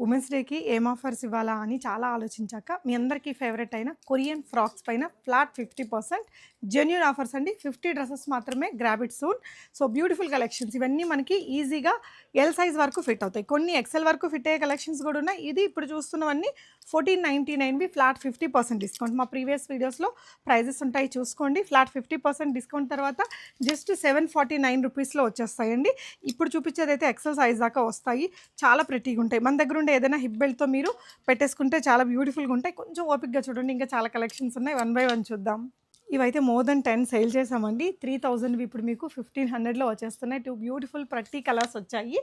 Women's డేకి ఏం offers ఇవ్వాలా అని చాలా ఆలోచించాక మీ అందరికీ ఫేవరెట్ అయిన కొరియన్ ఫ్రాక్స్ పైన ఫ్లాట్ 50% జెన్యూన్ ఆఫర్స్ అండి. 50 డ్రెస్సెస్ మాత్రమే, grab it soon. So beautiful collections ఇవన్నీ మనకి ఈజీగా ఎల్ సైజ్ వరకు ఫిట్ అవుతాయి. కొన్ని ఎక్సెల్ వరకు ఫిట్ అయ్యే కలెక్షన్స్ కూడా ఉన్నాయి. ఇది ఇప్పుడు చూస్తున్నవన్నీ 1499వి ఫ్లాట్ 50% డిస్కౌంట్. మా ప్రీవియస్ వీడియోస్లో ప్రైజెస్ ఉంటాయి, చూసుకోండి. ఫ్లాట్ 50% డిస్కౌంట్ తర్వాత జస్ట్ 749 రూపీస్లో వచ్చేస్తాయండి. ఇప్పుడు చూపించేది అయితే ఎక్సెల్ సైజ్ దాకా వస్తాయి. చాలా ప్రెటీగా ఉంటాయి. మన దగ్గర ఉండే ఏదైనా హిప్ బెల్ట్తో మీరు పెట్టేసుకుంటే చాలా బ్యూటిఫుల్గా ఉంటాయి. కొంచెం ఓపిక్గా చూడండి, ఇంకా చాలా కలెక్షన్స్ ఉన్నాయి. వన్ బై వన్ చూద్దాం. ఇవైతే మోర్ దెన్ 10 సేల్ చేసామండి. 3000వి ఇప్పుడు మీకు 1500లో వచ్చేస్తున్నాయి. 2 బ్యూటిఫుల్ ప్రతి కలర్స్ వచ్చాయి.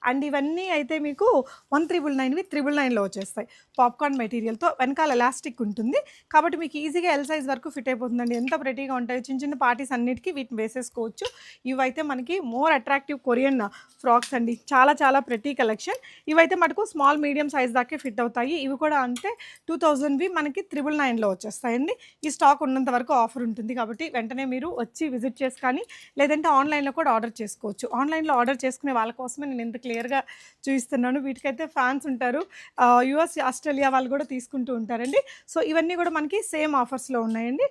అండ్ ఇవన్నీ అయితే మీకు 1999వి 999లో వచ్చేస్తాయి. పాప్కార్న్ మెటీరియల్తో వెనకాల ఎలాస్టిక్ ఉంటుంది కాబట్టి మీకు ఈజీగా ఎల్ సైజ్ వరకు ఫిట్ అయిపోతుందండి. ఎంత ప్రెటీగా ఉంటాయి. చిన్న చిన్న పార్టీస్ అన్నిటికీ వీటిని వేసేసుకోవచ్చు. ఇవైతే మనకి మోర్ అట్రాక్టివ్ కొరియన్ ఫ్రాక్స్ అండి. చాలా చాలా ప్రెటీ కలెక్షన్. ఇవైతే మటుకు స్మాల్ మీడియం సైజ్ దాకే ఫిట్ అవుతాయి. ఇవి కూడా అంతే 2000వి మనకి 999లో వచ్చేస్తాయండి. ఈ స్టాక్ ఉన్నంత వరకు ఆఫర్ ఉంటుంది కాబట్టి వెంటనే మీరు వచ్చి విజిట్ చేసి కానీ లేదంటే ఆన్లైన్లో కూడా ఆర్డర్ చేసుకోవచ్చు. ఆన్లైన్లో ఆర్డర్ చేసుకునే వాళ్ళ కోసమే నేను ఇంత క్లియర్గా చూపిస్తున్నాను. వీటికైతే ఫ్యాన్స్ ఉంటారు. యూఎస్, ఆస్ట్రేలియా వాళ్ళు కూడా తీసుకుంటూ ఉంటారండి. సో ఇవన్నీ కూడా మనకి సేమ్ ఆఫర్స్లో ఉన్నాయండి.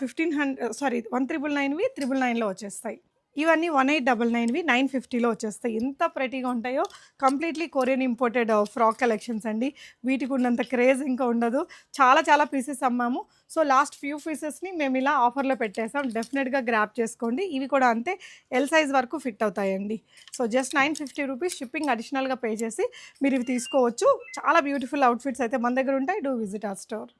1999వి 999లో వచ్చేస్తాయి. ఇవన్నీ 1899వి 950లో వచ్చేస్తాయి. ఎంత ప్రెటీగా ఉంటాయో. Completely Korean imported frock collections అండి. వీటికి ఉన్నంత క్రేజ్ ఇంకా ఉండదు. చాలా చాలా పీసెస్ అమ్మాము. సో లాస్ట్ ఫ్యూ పీసెస్ని మేము ఇలా ఆఫర్లో పెట్టేసాం. డెఫినెట్గా గ్రాప్ చేసుకోండి. ఇవి కూడా అంతే ఎల్ సైజ్ వరకు ఫిట్ అవుతాయండి. సో జస్ట్ 950 రూపీస్ షిప్పింగ్ అడిషనల్గా పే చేసి మీరు ఇవి తీసుకోవచ్చు. చాలా బ్యూటిఫుల్ అవుట్ఫిట్స్ అయితే మన దగ్గర ఉంటాయి. Do visit our store.